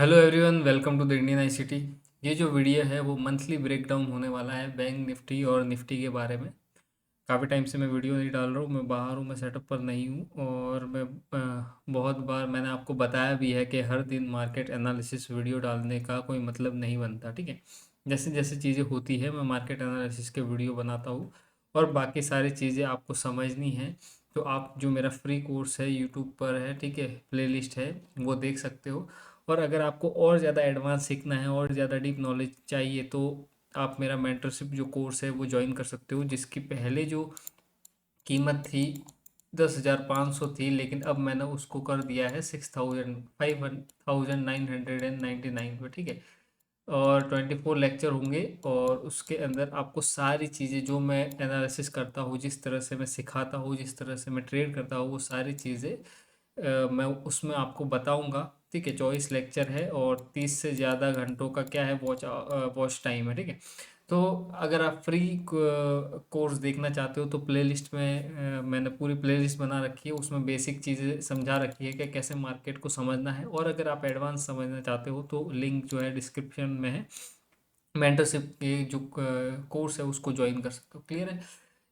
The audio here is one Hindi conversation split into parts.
Hello everyone, welcome to the Indian ICT. ये जो वीडियो है वो मंथली ब्रेकडाउन होने वाला है बैंक निफ्टी और निफ्टी के बारे में। काफ़ी टाइम से मैं वीडियो नहीं डाल रहा हूँ, मैं बाहर हूँ, मैं सेटअप पर नहीं हूँ। और मैं बहुत बार मैंने आपको बताया भी है कि हर दिन मार्केट एनालिसिस वीडियो डालने का कोई मतलब नहीं बनता। ठीक है, जैसे जैसे चीज़ें होती है मैं मार्केट एनालिसिस के वीडियो बनाता हूँ। और बाकी सारी चीज़ें आपको समझनी है तो आप जो मेरा फ्री कोर्स है यूट्यूब पर है, ठीक है, प्लेलिस्ट है, वो देख सकते हो। और अगर आपको और ज़्यादा एडवांस सीखना है और ज़्यादा डीप नॉलेज चाहिए तो आप मेरा मेंटरशिप जो कोर्स है वो ज्वाइन कर सकते हो, जिसकी पहले जो कीमत थी 10,500 थी, लेकिन अब मैंने उसको कर दिया है 6,999 पे। ठीक है, और 24 लेक्चर होंगे और उसके अंदर आपको सारी चीज़ें जो मैं एनालिसिस करता हूँ, जिस तरह से मैं सिखाता हूँ, जिस तरह से मैं ट्रेड करता हूँ, वो सारी चीज़ें मैं उसमें आपको बताऊंगा। ठीक है, 24 लेक्चर है और 30 से ज़्यादा घंटों का क्या है वॉच टाइम है। ठीक है, तो अगर आप फ्री कोर्स देखना चाहते हो तो प्लेलिस्ट में मैंने पूरी प्लेलिस्ट बना रखी है, उसमें बेसिक चीज़ें समझा रखी है कि कैसे मार्केट को समझना है। और अगर आप एडवांस समझना चाहते हो तो लिंक जो है डिस्क्रिप्शन में है, मेंटरशिप के जो कोर्स है उसको ज्वाइन कर सकते हो। क्लियर है?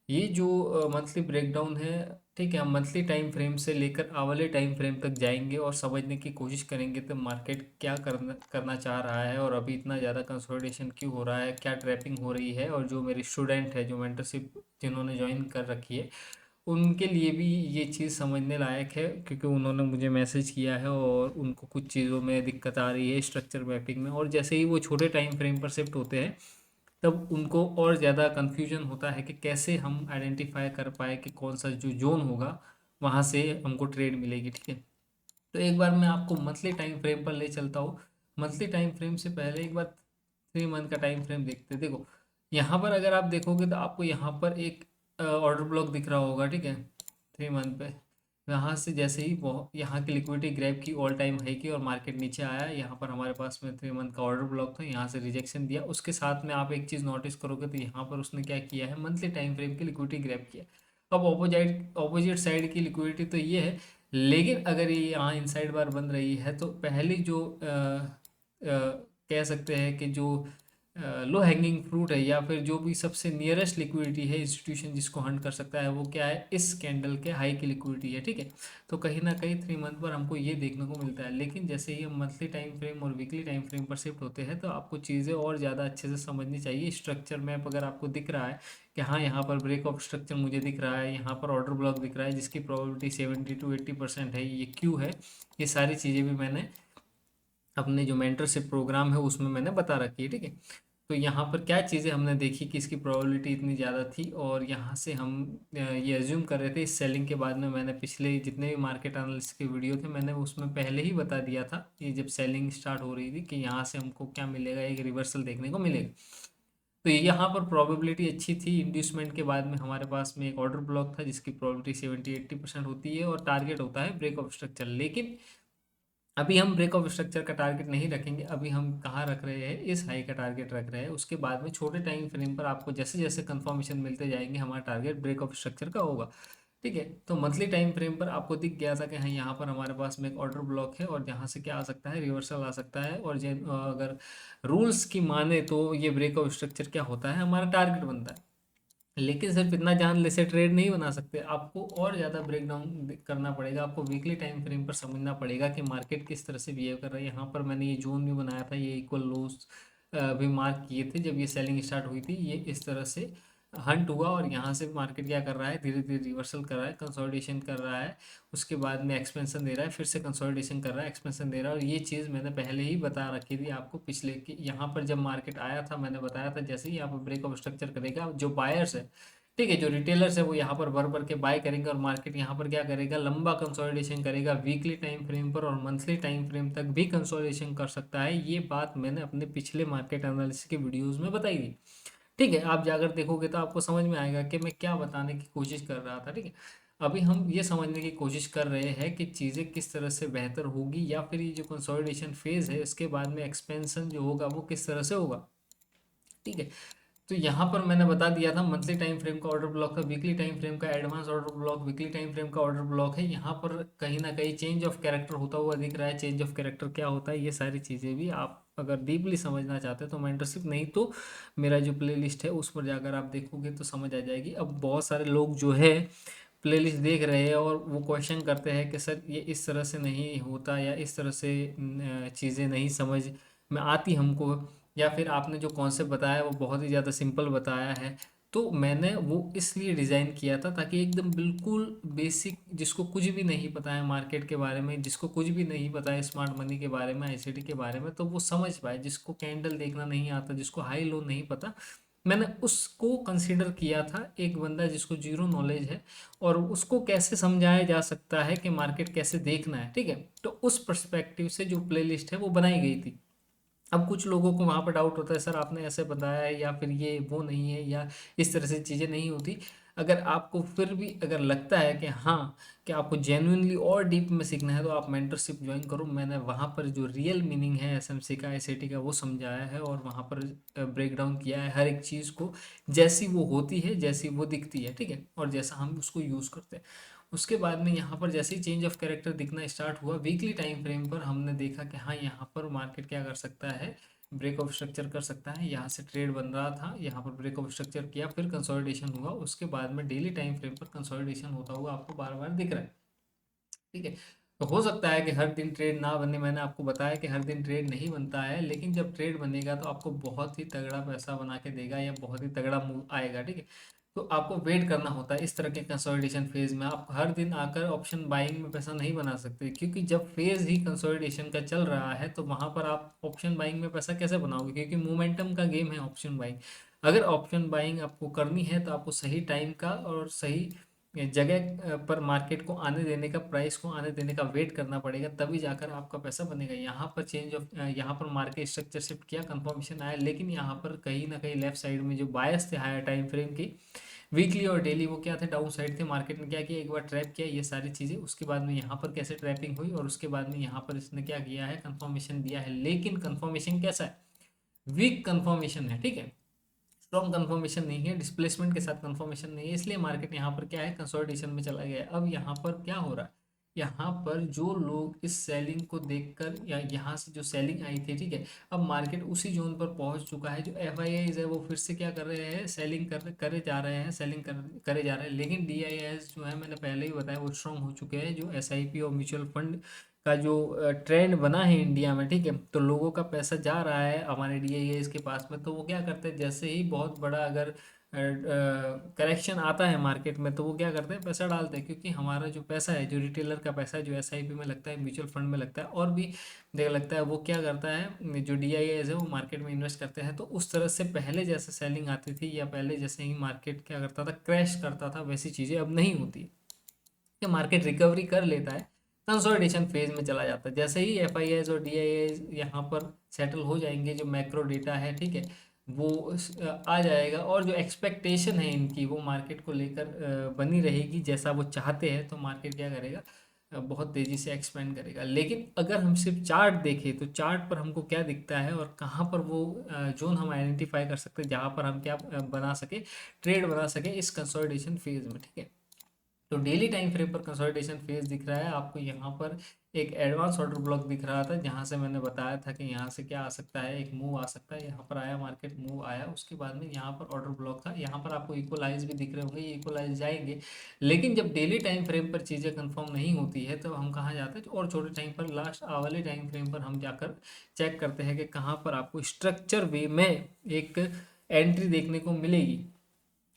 ये जो मंथली ब्रेकडाउन है, ठीक है, हम मंथली टाइम फ्रेम से लेकर आवर्ली टाइम फ्रेम तक जाएंगे और समझने की कोशिश करेंगे तो मार्केट क्या करना करना चाह रहा है और अभी इतना ज़्यादा कंसोलिडेशन क्यों हो रहा है, क्या ट्रैपिंग हो रही है। और जो मेरे स्टूडेंट है जो मेंटरशिप जिन्होंने ज्वाइन कर रखी है उनके लिए भी ये चीज़ समझने लायक है, क्योंकि उन्होंने मुझे मैसेज किया है और उनको कुछ चीज़ों में दिक्कत आ रही है स्ट्रक्चर मैपिंग में। और जैसे ही वो छोटे टाइम फ्रेम पर शिफ्ट होते हैं तब उनको और ज़्यादा कन्फ्यूजन होता है कि कैसे हम आइडेंटिफाई कर पाए कि कौन सा जो जोन होगा वहाँ से हमको ट्रेड मिलेगी। ठीक है, तो एक बार मैं आपको मंथली टाइम फ्रेम पर ले चलता हूँ। मंथली टाइम फ्रेम से पहले एक बार 3 मंथ का टाइम फ्रेम देखते हैं। देखो, यहाँ पर अगर आप देखोगे तो आपको यहाँ पर एक ऑर्डर ब्लॉक दिख रहा होगा। ठीक है, 3 मंथ पे यहाँ से जैसे ही वो यहाँ की लिक्विडिटी ग्रैब की ऑल टाइम हाई की और मार्केट नीचे आया, यहाँ पर हमारे पास में 3 मंथ का ऑर्डर ब्लॉक था, यहाँ से रिजेक्शन दिया। उसके साथ में आप एक चीज़ नोटिस करोगे तो यहाँ पर उसने क्या किया है, मंथली टाइम फ्रेम की लिक्विडिटी ग्रैब किया। अब ऑपोजिट ऑपोजिट साइड की लिक्विडिटी तो ये है, लेकिन अगर ये यहाँ इनसाइड बार बन रही है तो पहली जो कह सकते हैं कि जो लो हैंगिंग फ्रूट है या फिर जो भी सबसे नियरेस्ट लिक्विडिटी है इंस्टीट्यूशन जिसको हंट कर सकता है वो क्या है, इस कैंडल के हाई की लिक्विडिटी है। ठीक है, तो कहीं ना कहीं 3 मंथ पर हमको ये देखने को मिलता है। लेकिन जैसे ही हम मंथली टाइम फ्रेम और वीकली टाइम फ्रेम पर शिफ्ट होते हैं तो आपको चीज़ें और ज़्यादा अच्छे से समझनी चाहिए। स्ट्रक्चर मैप अगर आपको दिख रहा है कि हाँ यहाँ पर ब्रेक ऑफ स्ट्रक्चर मुझे दिख रहा है, यहाँ पर ऑर्डर ब्लॉक दिख रहा है जिसकी प्रोबेबिलिटी 70 to 80% है, ये क्यों है, ये सारी चीज़ें भी मैंने अपने जो मेंटरशिप प्रोग्राम है उसमें मैंने बता रखी है। ठीक है, तो यहाँ पर क्या चीज़ें हमने देखी कि इसकी प्रोबेबिलिटी इतनी ज़्यादा थी और यहाँ से हम ये एज्यूम कर रहे थे इस सेलिंग के बाद में। मैंने पिछले जितने भी मार्केट एनालिस्ट के वीडियो थे मैंने उसमें पहले ही बता दिया था कि जब सेलिंग स्टार्ट हो रही थी कि यहाँ से हमको क्या मिलेगा, एक रिवर्सल देखने को मिलेगा। तो यहाँ पर प्रोबेबिलिटी अच्छी थी। इंड्यूसमेंट के बाद में हमारे पास में एक ऑर्डर ब्लॉक था जिसकी प्रोबेबिलिटी 70-80% होती है और टारगेट होता है ब्रेक ऑफ स्ट्रक्चर। लेकिन अभी हम ब्रेक ऑफ स्ट्रक्चर का टारगेट नहीं रखेंगे, अभी हम कहाँ रख रहे हैं, इस हाई का टारगेट रख रहे हैं। उसके बाद में छोटे टाइम फ्रेम पर आपको जैसे जैसे कंफर्मेशन मिलते जाएंगे हमारा टारगेट ब्रेक ऑफ स्ट्रक्चर का होगा। ठीक है, तो मंथली टाइम फ्रेम पर आपको दिख गया था कि हाँ यहाँ पर हमारे पास में एक ऑर्डर ब्लॉक है और यहाँ से क्या आ सकता है, रिवर्सल आ सकता है। और अगर रूल्स की माने तो ये ब्रेक ऑफ स्ट्रक्चर क्या होता है, हमारा टारगेट बनता है। लेकिन सिर्फ इतना जान ले से ट्रेड नहीं बना सकते, आपको और ज़्यादा ब्रेकडाउन करना पड़ेगा। आपको वीकली टाइम फ्रेम पर समझना पड़ेगा कि मार्केट किस तरह से बिहेव कर रहा है। यहाँ पर मैंने ये जोन भी बनाया था, ये इक्वल लोस भी मार्क किए थे जब ये सेलिंग स्टार्ट हुई थी। ये इस तरह से हंट हुआ और यहाँ से मार्केट क्या कर रहा है, धीरे धीरे रिवर्सल कर रहा है, कंसोलिडेशन कर रहा है, उसके बाद में एक्सपेंशन दे रहा है, फिर से कंसोलिडेशन कर रहा है, एक्सपेंशन दे रहा है। और ये चीज़ मैंने पहले ही बता रखी थी आपको पिछले कि यहाँ पर जब मार्केट आया था मैंने बताया था जैसे ही यहाँ पर ब्रेक ऑफ स्ट्रक्चर करेगा जो बायर्स है, ठीक है, जो रिटेलर्स है वो यहाँ पर भर भर के बाय करेंगे और मार्केट यहाँ पर क्या करेगा, लंबा कंसोलिडेशन करेगा वीकली टाइम फ्रेम पर और मंथली टाइम फ्रेम तक भी कंसोलिडेशन कर सकता है। ये बात मैंने अपने पिछले मार्केट एनालिसिस के वीडियोस में बताई थी। ठीक है, आप जाकर देखोगे तो आपको समझ में आएगा कि मैं क्या बताने की कोशिश कर रहा था। ठीक है, अभी हम ये समझने की कोशिश कर रहे हैं कि चीज़ें किस तरह से बेहतर होगी या फिर ये जो कंसोलिडेशन फेज है इसके बाद में एक्सपेंशन जो होगा वो किस तरह से होगा। ठीक है, तो यहाँ पर मैंने बता दिया था मंथली टाइम फ्रेम का ऑर्डर ब्लॉक था, वीकली टाइम फ्रेम का advance order block, weekly time frame का ऑर्डर ब्लॉक है। यहाँ पर कहीं ना कहीं चेंज ऑफ कैरेक्टर होता हुआ दिख रहा है। चेंज ऑफ कैरेक्टर क्या होता है, ये सारी चीज़ें भी आप अगर डीपली समझना चाहते हैं तो मेंटरशिप, नहीं तो मेरा जो प्ले लिस्ट है उस पर जाकर आप देखोगे तो समझ आ जाएगी। अब बहुत सारे लोग जो है प्लेलिस्ट देख रहे हैं और वो क्वेश्चन करते हैं कि सर ये इस तरह से नहीं होता, या इस तरह से चीज़ें नहीं समझ में आती हमको, या फिर आपने जो कॉन्सेप्ट बताया वो बहुत ही ज़्यादा सिंपल बताया है। तो मैंने वो इसलिए डिज़ाइन किया था ताकि एकदम बिल्कुल बेसिक, जिसको कुछ भी नहीं पता है मार्केट के बारे में, जिसको कुछ भी नहीं पता है स्मार्ट मनी के बारे में, आईसीटी के बारे में, तो वो समझ पाए। जिसको कैंडल देखना नहीं आता, जिसको हाई लो नहीं पता, मैंने उसको कंसीडर किया था एक बंदा जिसको जीरो नॉलेज है, और उसको कैसे समझाया जा सकता है कि मार्केट कैसे देखना है। ठीक है, तो उस पर्सपेक्टिव से जो प्लेलिस्ट है वो बनाई गई थी। अब कुछ लोगों को वहाँ पर डाउट होता है, सर आपने ऐसे बताया है या फिर ये वो नहीं है, या इस तरह से चीज़ें नहीं होती। अगर आपको फिर भी अगर लगता है कि हाँ, कि आपको जेन्युइनली और डीप में सीखना है, तो आप मेंटरशिप ज्वाइन करो। मैंने वहाँ पर जो रियल मीनिंग है एसएमसी का, आईसीटी का, वो समझाया है, और वहाँ पर ब्रेक डाउन किया है हर एक चीज़ को, जैसी वो होती है, जैसी वो दिखती है। ठीक है, और जैसा हम उसको यूज़ करते हैं। उसके बाद में यहाँ पर जैसे ही चेंज ऑफ कैरेक्टर दिखना स्टार्ट हुआ वीकली टाइम फ्रेम पर, हमने देखा कि हाँ, यहाँ पर मार्केट क्या कर सकता है, ब्रेक ऑफ स्ट्रक्चर कर सकता है। यहाँ से ट्रेड बन रहा था, यहाँ पर ब्रेक ऑफ स्ट्रक्चर किया, फिर कंसोलिडेशन हुआ, उसके बाद में डेली टाइम फ्रेम पर कंसोलिडेशन होता हुआ आपको बार बार दिख रहा है। ठीक है, तो हो सकता है कि हर दिन ट्रेड ना बने, मैंने आपको बताया कि हर दिन ट्रेड नहीं बनता है, लेकिन जब ट्रेड बनेगा तो आपको बहुत ही तगड़ा पैसा बना के देगा, या बहुत ही तगड़ा मूव आएगा। ठीक है, तो आपको वेट करना होता है इस तरह के कंसोलिडेशन फेज में। आप हर दिन आकर ऑप्शन बाइंग में पैसा नहीं बना सकते, क्योंकि जब फेज ही कंसोलिडेशन का चल रहा है तो वहां पर आप ऑप्शन बाइंग में पैसा कैसे बनाओगे, क्योंकि मोमेंटम का गेम है ऑप्शन बाइंग। अगर ऑप्शन बाइंग आपको करनी है तो आपको सही टाइम का और सही जगह पर मार्केट को आने देने का, प्राइस को आने देने का वेट करना पड़ेगा, तभी जाकर आपका पैसा बनेगा। यहाँ पर चेंज ऑफ, यहाँ पर मार्केट स्ट्रक्चर शिफ्ट किया, कंफर्मेशन आया, लेकिन यहाँ पर कहीं ना कहीं लेफ्ट साइड में जो बायस थे हायर टाइम फ्रेम की, वीकली और डेली, वो क्या थे, डाउन साइड थे। मार्केट ने क्या किया, एक बार ट्रैप किया ये सारी चीज़ें, उसके बाद में यहाँ पर कैसे ट्रैपिंग हुई, और उसके बाद में यहाँ पर इसने क्या किया है, कंफर्मेशन दिया है। लेकिन कंफर्मेशन कैसा है, वीक कंफर्मेशन है। ठीक है, स्ट्रॉन्ग कंफर्मेशन नहीं है, डिस्प्लेसमेंट के साथ कंफर्मेशन नहीं है, इसलिए मार्केट यहाँ पर क्या है, कंसोलिडेशन में चला गया है। अब यहाँ पर क्या हो रहा है, यहाँ पर जो लोग इस सेलिंग को देखकर, या यहाँ से जो सेलिंग आई थी, ठीक है, अब मार्केट उसी जोन पर पहुंच चुका है। जो एफ आई आईज है वो फिर से क्या कर रहे हैं, सेलिंग करे जा रहे हैं, सेलिंग करे जा रहे हैं। लेकिन डी आई एस जो है, मैंने पहले ही बताया, वो स्ट्रॉन्ग हो चुके हैं। जो एस आई पी और म्यूचुअल फंड का जो ट्रेंड बना है इंडिया में, ठीक है, तो लोगों का पैसा जा रहा है हमारे डीआईएस के पास में, तो वो क्या करते हैं, जैसे ही बहुत बड़ा अगर करेक्शन आता है मार्केट में, तो वो क्या करते हैं, पैसा डालते हैं। क्योंकि हमारा जो पैसा है, जो रिटेलर का पैसा है, जो एसआईपी में लगता है, म्यूचुअल फंड में लगता है, और भी देख लगता है, वो क्या करता है, जो डीआईएस है वो मार्केट में इन्वेस्ट करते हैं। तो उस तरह से पहले जैसे सेलिंग आती थी, या पहले जैसे ही मार्केट क्या करता था, क्रैश करता था, वैसी चीज़ें अब नहीं होती। कि मार्केट रिकवरी कर लेता है, कंसोलिडेशन फेज में चला जाता है। जैसे ही एफ आई एस और डी आई एस यहाँ पर सेटल हो जाएंगे, जो मैक्रो डेटा है, ठीक है, वो आ जाएगा, और जो एक्सपेक्टेशन है इनकी, वो मार्केट को लेकर बनी रहेगी, जैसा वो चाहते हैं, तो मार्केट क्या करेगा, बहुत तेज़ी से एक्सपेंड करेगा। लेकिन अगर हम सिर्फ चार्ट देखें, तो चार्ट पर हमको क्या दिखता है, और कहाँ पर वो जोन हम आइडेंटिफाई कर सकते हैं जहाँ पर हम क्या बना सके, ट्रेड बना सके इस कंसोलिडेशन फेज में। ठीक है, तो डेली टाइम फ्रेम पर कंसोलिडेशन फेज दिख रहा है आपको। यहाँ पर एक एडवांस ऑर्डर ब्लॉक दिख रहा था, जहाँ से मैंने बताया था कि यहाँ से क्या आ सकता है, एक मूव आ सकता है। यहाँ पर आया, मार्केट मूव आया, उसके बाद में यहाँ पर ऑर्डर ब्लॉक था। यहाँ पर आपको इक्वलाइज भी दिख रहे होंगे, ये इक्वलाइज जाएंगे। लेकिन जब डेली टाइम फ्रेम पर चीज़ें कंफर्म नहीं होती है, तब हम कहाँ जाते हैं, और छोटे टाइम पर, लास्ट वाले टाइम फ्रेम पर हम जाकर चेक करते हैं कि कहाँ पर आपको स्ट्रक्चर वे में एक एंट्री देखने को मिलेगी।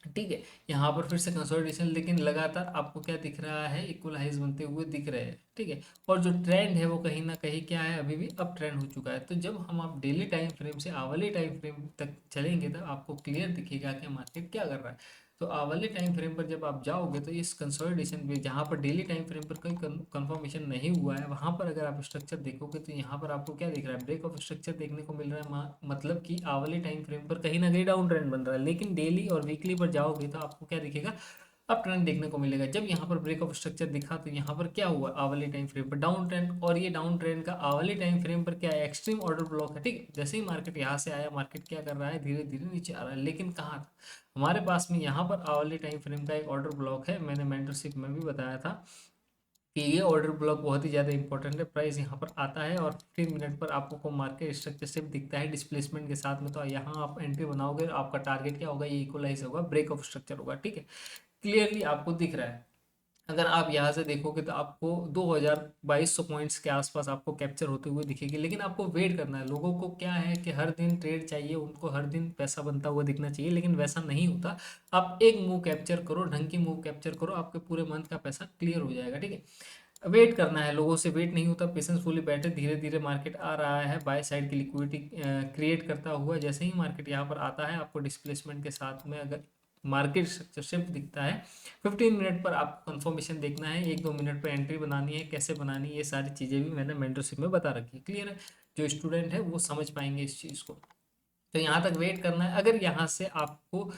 ठीक है, यहाँ पर फिर से कंसोलिडेशन, लेकिन लगातार आपको क्या दिख रहा है, इक्वलाइज बनते हुए दिख रहे हैं। ठीक है, और जो ट्रेंड है वो कहीं ना कहीं क्या है, अभी भी अप ट्रेंड हो चुका है। तो जब हम आप डेली टाइम फ्रेम से आवर्ली टाइम फ्रेम तक चलेंगे, तो आपको क्लियर दिखेगा कि मार्केट क्या कर रहा है। तो आवर्ली टाइम फ्रेम पर जब आप जाओगे, तो इस कंसोलिडेशन में, जहाँ पर डेली टाइम फ्रेम पर कोई कंफर्मेशन नहीं हुआ है, वहाँ पर अगर आप स्ट्रक्चर देखोगे, तो यहाँ पर आपको क्या दिख रहा है, ब्रेक ऑफ स्ट्रक्चर देखने को मिल रहा है। मतलब कि आवर्ली टाइम फ्रेम पर कहीं ना कहीं डाउन ट्रेंड बन रहा है। लेकिन डेली और वीकली पर जाओगे, तो आपको क्या दिखेगा, अब ट्रेंड देखने को मिलेगा। जब यहाँ पर ब्रेक ऑफ स्ट्रक्चर दिखा तो यहाँ पर क्या हुआ, आवली टाइम फ्रेम पर डाउन ट्रेंड, और ये डाउन ट्रेंड का आवली टाइम फ्रेम पर क्या है, एक्सट्रीम ऑर्डर ब्लॉक है, ठीक है। जैसे ही मार्केट यहाँ से आया, मार्केट क्या कर रहा है, धीरे धीरे नीचे आ रहा है, लेकिन कहाँ था हमारे पास में, यहाँ पर आवली टाइम फ्रेम का एक ऑर्डर ब्लॉक है। मैंने मेंटरशिप में भी बताया था कि ये ऑर्डर ब्लॉक बहुत ही ज़्यादा इंपॉर्टेंट है। प्राइस यहाँ पर आता है और 15 मिनट पर आपको को मार्केट स्ट्रक्चर शिफ्ट दिखता है डिस्प्लेसमेंट के साथ में, तो यहाँ आप एंट्री बनाओगे, आपका टारगेट क्या होगा, ये इक्वलाइज होगा, ब्रेक ऑफ स्ट्रक्चर होगा, ठीक है। क्लियरली आपको दिख रहा है। अगर आप यहाँ से देखोगे तो आपको 2200 पॉइंट्स के आसपास आपको कैप्चर होते हुए दिखेगी, लेकिन आपको वेट करना है। लोगों को क्या है कि हर दिन ट्रेड चाहिए, उनको हर दिन पैसा बनता हुआ दिखना चाहिए, लेकिन वैसा नहीं होता। आप एक मूव कैप्चर करो, ढंग की मूव कैप्चर करो, आपके पूरे मंथ का पैसा क्लियर हो जाएगा, ठीक है। वेट करना है, लोगों से वेट नहीं होता, पेशेंसफुली बैठे, धीरे धीरे मार्केट आ रहा है, बाय साइड की लिक्विडिटी क्रिएट करता हुआ। जैसे ही मार्केट यहाँ पर आता है, आपको डिस्प्लेसमेंट के साथ में अगर मार्केट स्ट्रक्चर शिफ्ट दिखता है, 15 मिनट पर आपको कंफर्मेशन देखना है, 1-2 मिनट पर एंट्री बनानी है, कैसे बनानी है, ये सारी चीज़ें भी मैंने मेंटरशिप में बता रखी है। क्लियर है, जो स्टूडेंट है वो समझ पाएंगे इस चीज़ को। तो यहाँ तक वेट करना है। अगर यहाँ से आपको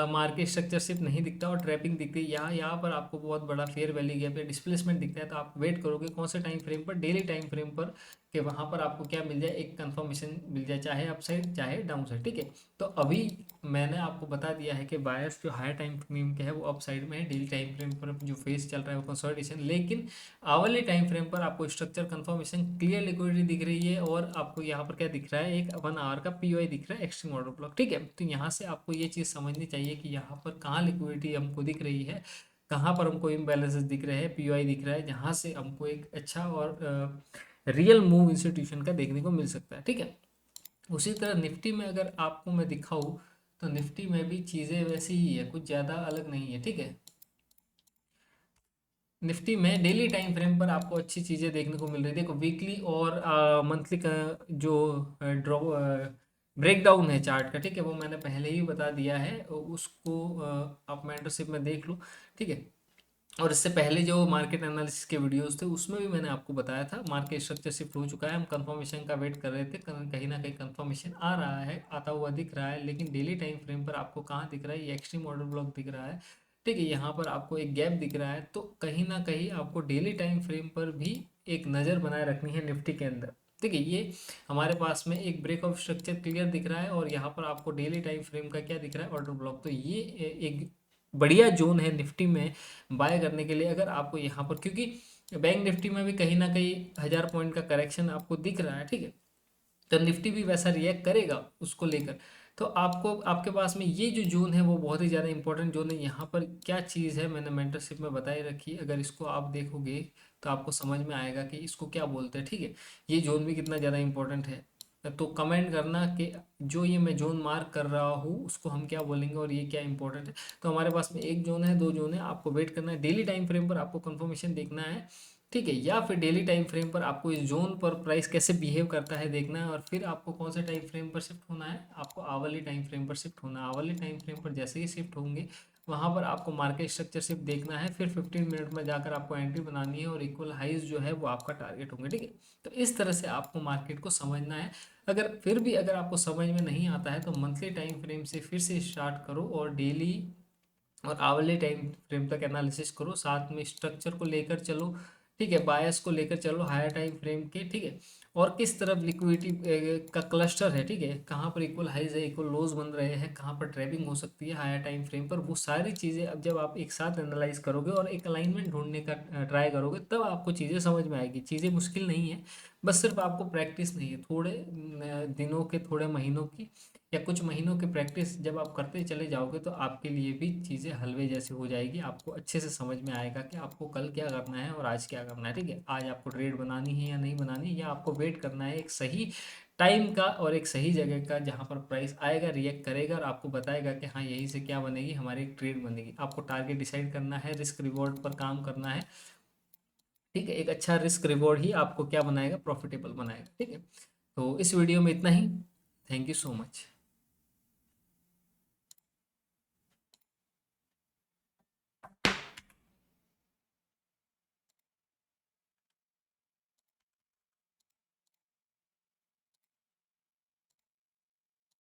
मार्केट स्ट्रक्चर शिफ्ट नहीं दिखता और ट्रैपिंग दिखती है, यहाँ पर आपको बहुत बड़ा फेयर वैल्यू गैप या डिस्प्लेसमेंट दिखता है, तो आप वेट करोगे कौन से टाइम फ्रेम पर, डेली टाइम फ्रेम पर, कि वहाँ पर आपको क्या मिल जाए, एक कंफर्मेशन मिल जाए, चाहे अप साइड चाहे डाउन साइड, ठीक है। तो अभी मैंने आपको बता दिया है कि बायर्स जो हायर टाइम फ्रेम के है वो अप साइड में है, डेली टाइम फ्रेम पर जो फेस चल रहा है वो कंसोलिडेशन, लेकिन आवरली टाइम फ्रेम पर आपको स्ट्रक्चर कंफर्मेशन, क्लियर लिक्विडिटी दिख रही है, और आपको यहाँ पर क्या दिख रहा है, एक 1 आवर का पीओआई दिख रहा है, एक्सट्रीम ऑर्डर ब्लॉक, ठीक है। तो यहाँ से आपको ये चीज़ समझनी चाहिए कि यहाँ पर कहाँ लिक्विडिटी हमको दिख रही है, कहाँ पर हमको इम्बैलेंसेस दिख रहे हैं, पीओआई दिख रहा है, जहाँ से हमको एक अच्छा और रियल मूव इंस्टीट्यूशन का देखने को मिल सकता है, ठीक है। उसी तरह निफ्टी में अगर आपको मैं दिखाऊँ तो निफ्टी में भी चीज़ें वैसी ही है, कुछ ज़्यादा अलग नहीं है, ठीक है। निफ्टी में डेली टाइम फ्रेम पर आपको अच्छी चीज़ें देखने को मिल रही है। देखो वीकली और मंथली का जो ड्रॉ ब्रेकडाउन है चार्ट का, ठीक है, वो मैंने पहले ही बता दिया है, उसको आप मेंटरशिप में देख लो, ठीक है। और इससे पहले जो मार्केट एनालिसिस के वीडियोस थे उसमें भी मैंने आपको बताया था, मार्केट स्ट्रक्चर शिफ्ट हो चुका है, हम कंफर्मेशन का वेट कर रहे थे, कहीं ना कहीं कंफर्मेशन आ रहा है, आता हुआ दिख रहा है, लेकिन डेली टाइम फ्रेम पर आपको कहाँ दिख रहा है, ये एक्सट्रीम ऑर्डर ब्लॉक दिख रहा है, ठीक है। यहाँ पर आपको एक गैप दिख रहा है, तो कहीं ना कहीं आपको डेली टाइम फ्रेम पर भी एक नज़र बनाए रखनी है निफ्टी के अंदर, ठीक है। ये हमारे पास में एक ब्रेक ऑफ स्ट्रक्चर क्लियर दिख रहा है, और यहाँ पर आपको डेली टाइम फ्रेम का क्या दिख रहा है, ऑर्डर ब्लॉक। तो ये एक बढ़िया जोन है निफ्टी में बाय करने के लिए। अगर आपको यहाँ पर, क्योंकि बैंक निफ्टी में भी कहीं ना कहीं 1000 पॉइंट का करेक्शन आपको दिख रहा है, ठीक है, तो निफ्टी भी वैसा रिएक्ट करेगा उसको लेकर। तो आपको, आपके पास में ये जो जोन है वो बहुत ही ज़्यादा इंपॉर्टेंट जोन है। यहाँ पर क्या चीज़ है मैंने मेंटरशिप में बताई रखी है, अगर इसको आप देखोगे तो आपको समझ में आएगा कि इसको क्या बोलते हैं, ठीक है। ये जोन भी कितना ज़्यादा इंपॉर्टेंट है। तो कमेंट करना कि जो ये मैं जोन मार्क कर रहा हूँ उसको हम क्या बोलेंगे और ये क्या इंपॉर्टेंट है। तो हमारे पास में एक जोन है, दो जोन है, आपको वेट करना है, डेली टाइम फ्रेम पर आपको कंफर्मेशन देखना है, ठीक है, या फिर डेली टाइम फ्रेम पर आपको इस जोन पर प्राइस कैसे बिहेव करता है देखना है, और फिर आपको कौन से टाइम फ्रेम पर शिफ्ट होना है, आपको आवरली टाइम फ्रेम पर शिफ्ट होना है। आवरली टाइम फ्रेम पर जैसे ही शिफ्ट होंगे वहाँ पर आपको मार्केट स्ट्रक्चर शिफ्ट देखना है, फिर 15 मिनट में जाकर आपको एंट्री बनानी है, और इक्वल हाइज जो है वो आपका टारगेट होंगे, ठीक है। तो इस तरह से आपको मार्केट को समझना है। अगर फिर भी अगर आपको समझ में नहीं आता है तो मंथली टाइम फ्रेम से फिर से स्टार्ट करो, और डेली और आवरली टाइम फ्रेम तक एनालिसिस करो, साथ में स्ट्रक्चर को लेकर चलो, ठीक है, बायस को लेकर चलो हायर टाइम फ्रेम के, ठीक है, और किस तरफ लिक्विडिटी का क्लस्टर है, ठीक है, कहाँ पर इक्वल हाइज है, इक्वल लोज बन रहे हैं, कहाँ पर ट्रैपिंग हो सकती है हायर टाइम फ्रेम पर, वो सारी चीज़ें अब जब आप एक साथ एनालाइज करोगे और एक अलाइनमेंट ढूंढने का ट्राई करोगे, तब आपको चीज़ें समझ में आएगी। चीज़ें मुश्किल नहीं है, बस सिर्फ आपको प्रैक्टिस नहीं है, थोड़े दिनों के, थोड़े महीनों की या कुछ महीनों की प्रैक्टिस जब आप करते चले जाओगे तो आपके लिए भी चीज़ें हलवे जैसे हो जाएगी। आपको अच्छे से समझ में आएगा कि आपको कल क्या करना है और आज क्या करना है, ठीक है। आज आपको ट्रेड बनानी है या नहीं बनानी, या आपको वेट करना है एक सही टाइम का और एक सही जगह का, जहाँ पर प्राइस आएगा, रिएक्ट करेगा और आपको बताएगा कि हाँ यहीं से क्या बनेगी, हमारी एक ट्रेड बनेगी। आपको टारगेट डिसाइड करना है, रिस्क रिवॉर्ड पर काम करना है, ठीक है। एक अच्छा रिस्क रिवॉर्ड ही आपको क्या बनाएगा, प्रॉफिटेबल बनाएगा, ठीक है। तो इस वीडियो में इतना ही। Thank you so much.